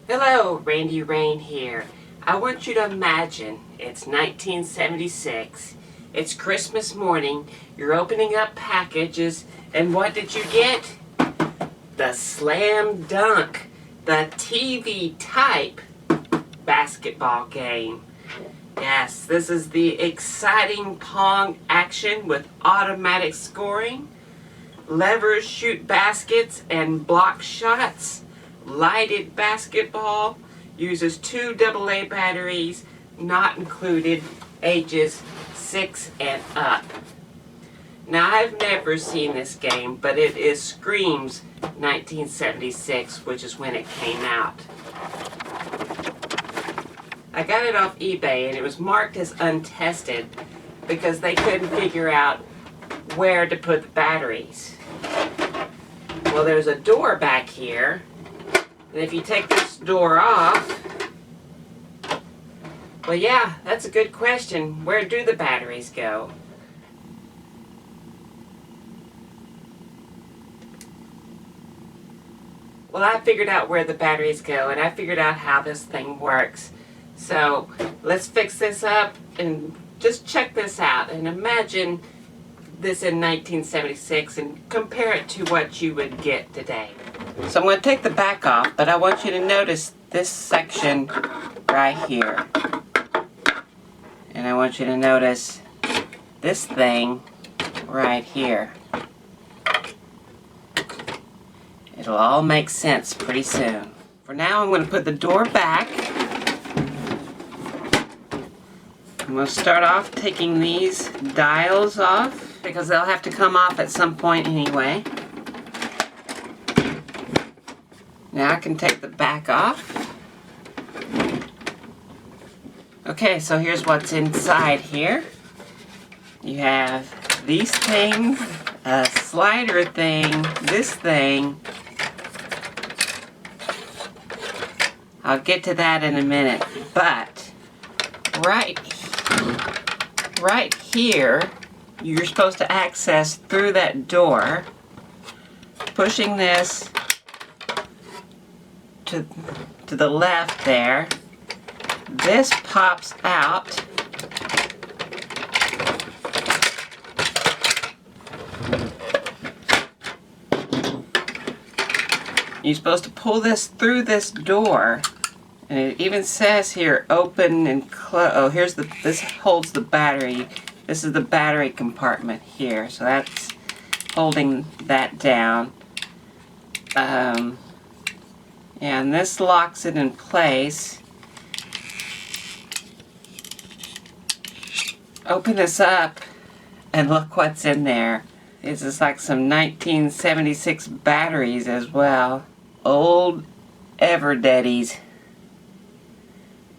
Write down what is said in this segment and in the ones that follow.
Hello, Randy Rain here. I want you to imagine it's 1976. It's Christmas morning. You're opening up packages, and what did you get? The Slam Dunk, the TV type basketball game. Yes, this is the exciting Pong action with automatic scoring. Levers shoot baskets and block shots. Lighted basketball, uses 2 AA batteries, not included, ages 6 and up. Now, I've never seen this game, but it screams 1976, which is when it came out. I got it off eBay, and it was marked as untested because they couldn't figure out where to put the batteries. Well, there's a door back here. And if you take this door off, well, yeah, that's a good question. Where do the batteries go? Well, I figured out where the batteries go, and I figured out how this thing works. So let's fix this up and just check this out and imagine this in 1976 and compare it to what you would get today. So I'm going to take the back off, but I want you to notice this section right here. And I want you to notice this thing right here. It'll all make sense pretty soon. For now, I'm going to put the door back. I'm going to start off taking these dials off because they'll have to come off at some point anyway. Now I can take the back off. Okay, so here's what's inside here. You have these things, a slider thing, this thing. I'll get to that in a minute, but right here, you're supposed to access through that door, pushing this to the left there. This pops out. You're supposed to pull this through this door. And it even says here, open and close. Oh, this holds the battery. This is the battery compartment here. So that's holding that down. And this locks it in place. Open this up and look what's in there. This is like some 1976 batteries as well. Old Everdaddies.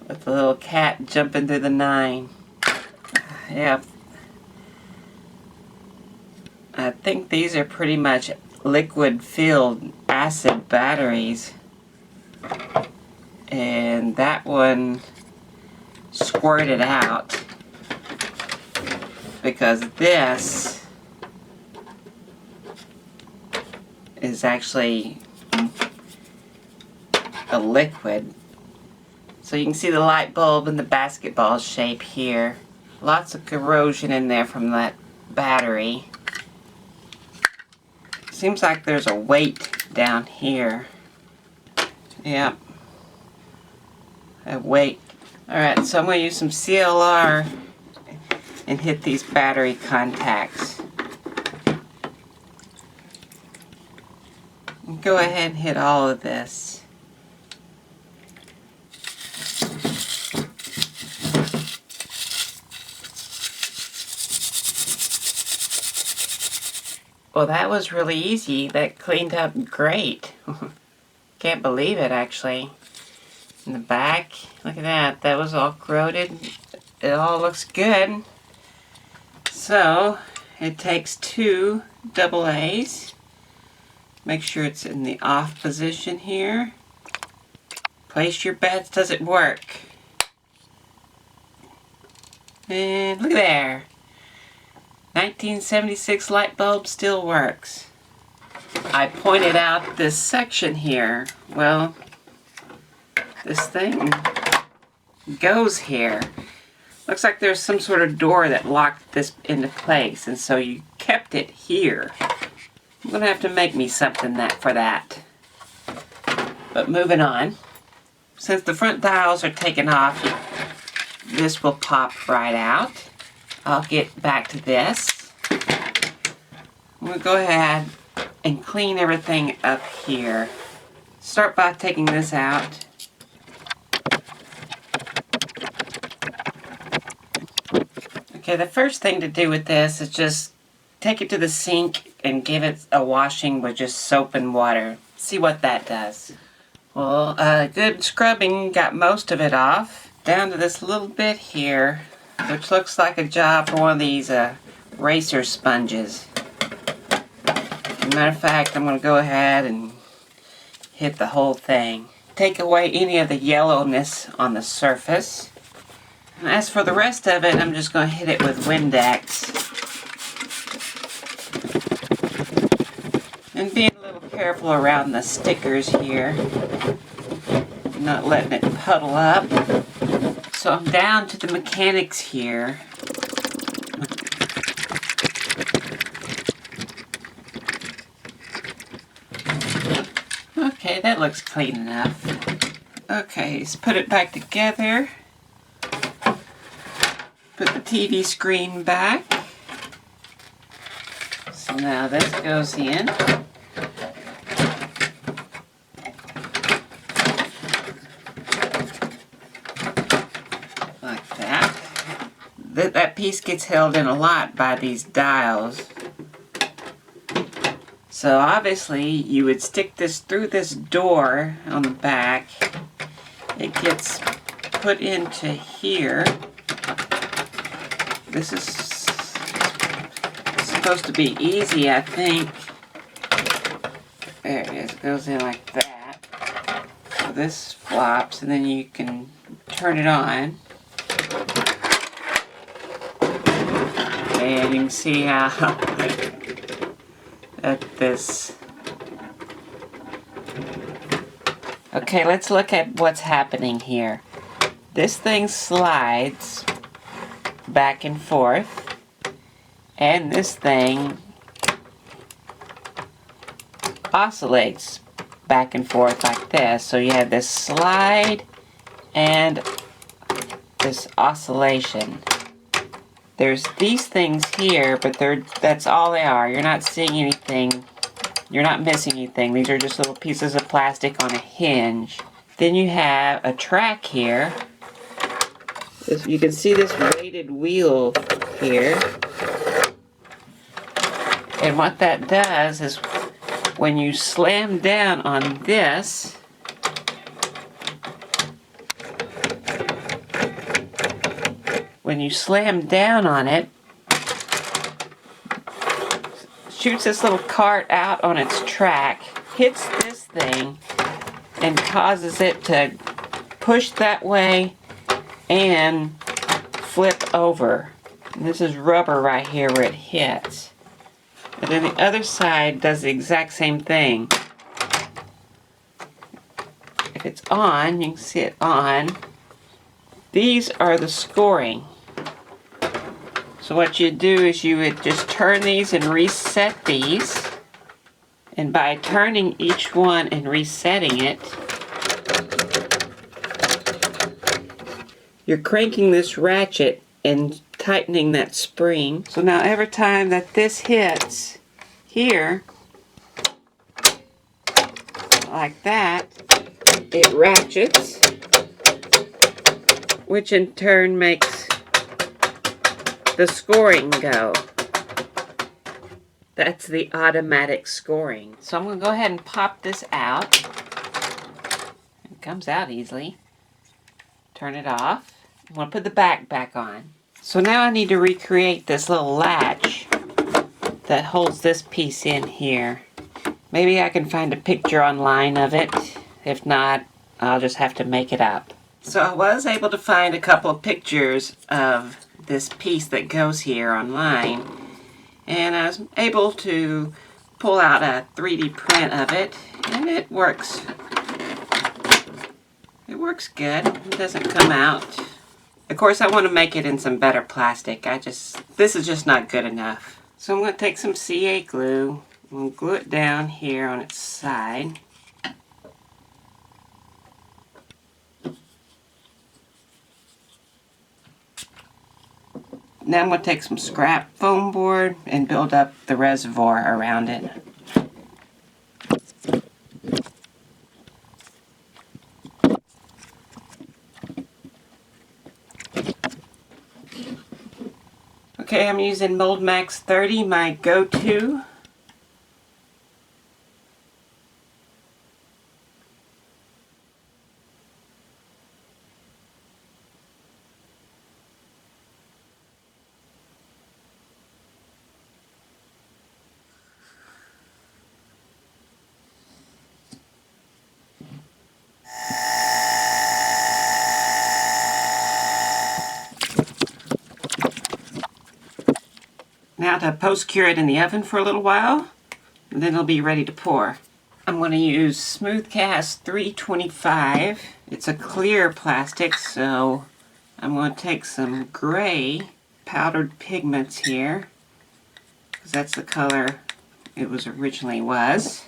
With the little cat jumping through the 9. Yeah. I think these are pretty much liquid-filled acid batteries. And that one squirted out because this is actually a liquid. So you can see the light bulb and the basketball shape here. Lots of corrosion in there from that battery. Seems like there's a weight down here. Yep. A weight. Alright, so I'm going to use some CLR and hit these battery contacts. Go ahead and hit all of this. Well, that was really easy. That cleaned up great. Can't believe it, actually. In the back, look at that. That was all corroded. It all looks good. So, it takes 2 AA's. Make sure it's in the off position here. Place your bets. Does it work? And look there. 1976 light bulb still works. I pointed out this section here. Well, this thing goes here. Looks like there's some sort of door that locked this into place, and so you kept it here. I'm gonna have to make me something for that. But moving on, since the front dials are taken off, this will pop right out. I'll get back to this. I'm gonna go ahead and clean everything up here. Start by taking this out. Okay, the first thing to do with this is just take it to the sink and give it a washing with just soap and water. See what that does. Well, good scrubbing got most of it off. Down to this little bit here, which looks like a job for one of these eraser sponges. As a matter of fact, I'm going to go ahead and hit the whole thing. Take away any of the yellowness on the surface. And as for the rest of it, I'm just going to hit it with Windex. And being a little careful around the stickers here. Not letting it puddle up. So I'm down to the mechanics here. Okay, that looks clean enough. Okay, let's put it back together. Put the TV screen back. So now this goes in. Like that. That piece gets held in a lot by these dials. So obviously you would stick this through this door on the back. It gets put into here. This is supposed to be easy, I think. There it is. It goes in like that. So this flops, and then you can turn it on. And you can see how at this. Okay, let's look at what's happening here. This thing slides back and forth, and this thing oscillates back and forth like this. So you have this slide and this oscillation. There's these things here, but that's all they are. You're not seeing anything. You're not missing anything. These are just little pieces of plastic on a hinge. Then you have a track here. You can see this weighted wheel here. And what that does is when you slam down on this, it shoots this little cart out on its track, hits this thing, and causes it to push that way and flip over. And this is rubber right here where it hits. And then the other side does the exact same thing. If it's on, you can see it on. These are the scoring. So what you do is you would just turn these and reset these. And by turning each one and resetting it, you're cranking this ratchet and tightening that spring. So now every time that this hits here, like that, it ratchets, which in turn makes the scoring go. That's the automatic scoring. So I'm going to go ahead and pop this out. It comes out easily. Turn it off. I'm going to put the back on. So now I need to recreate this little latch that holds this piece in here. Maybe I can find a picture online of it. If not, I'll just have to make it up. So I was able to find a couple of pictures of this piece that goes here online, and I was able to pull out a 3D print of it, and it works It works good. It doesn't come out. Of course, I want to make it in some better plastic. This is just not good enough. So I'm going to take some CA glue and glue it down here on its side. Now I'm going to take some scrap foam board and build up the reservoir around it. Okay, I'm using Mold Max 30, my go-to. Now to post-cure it in the oven for a little while, and then it'll be ready to pour. I'm going to use Smooth Cast 325. It's a clear plastic, so I'm going to take some gray powdered pigments here, because that's the color it was originally was.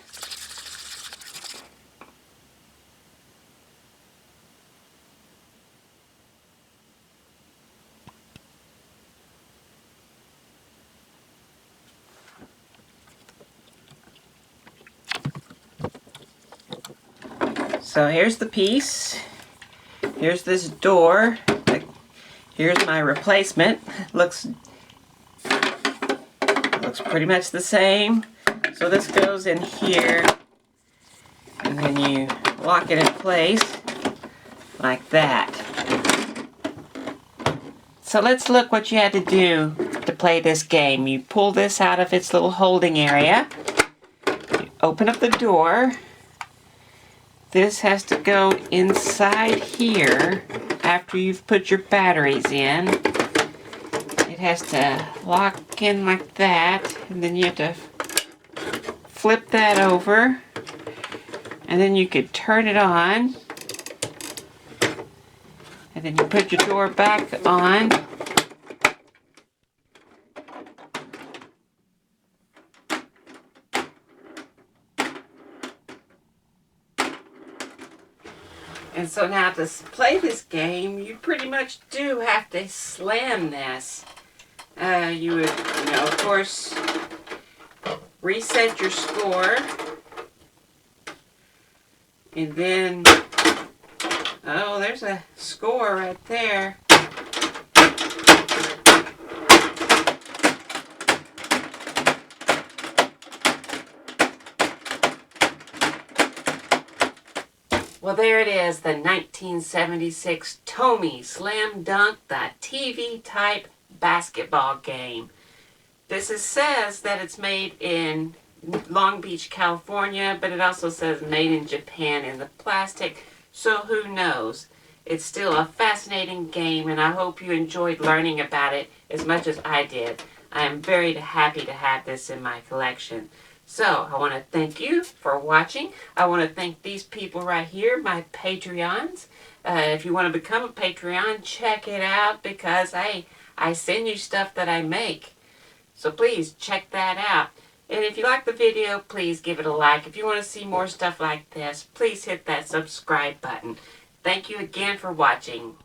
So here's the piece. Here's this door. Here's my replacement. Looks pretty much the same. So this goes in here, and then you lock it in place like that. So let's look what you had to do to play this game. You pull this out of its little holding area. You open up the door. This has to go inside here after you've put your batteries in. It has to lock in like that, and then you have to flip that over, and then you could turn it on, and then you put your door back on. And so now to play this game, you pretty much do have to slam this. You would, of course, reset your score. And then, oh, there's a score right there. Well, there it is, the 1976 TOMY SlamDunk, the TV-type basketball game. This says that it's made in Long Beach, California, but it also says made in Japan in the plastic, so who knows? It's still a fascinating game, and I hope you enjoyed learning about it as much as I did. I am very happy to have this in my collection. So, I want to thank you for watching. I want to thank these people right here, my Patreons. If you want to become a Patreon, check it out, because I send you stuff that I make. So please check that out. And if you like the video, please give it a like. If you want to see more stuff like this, please hit that subscribe button. Thank you again for watching.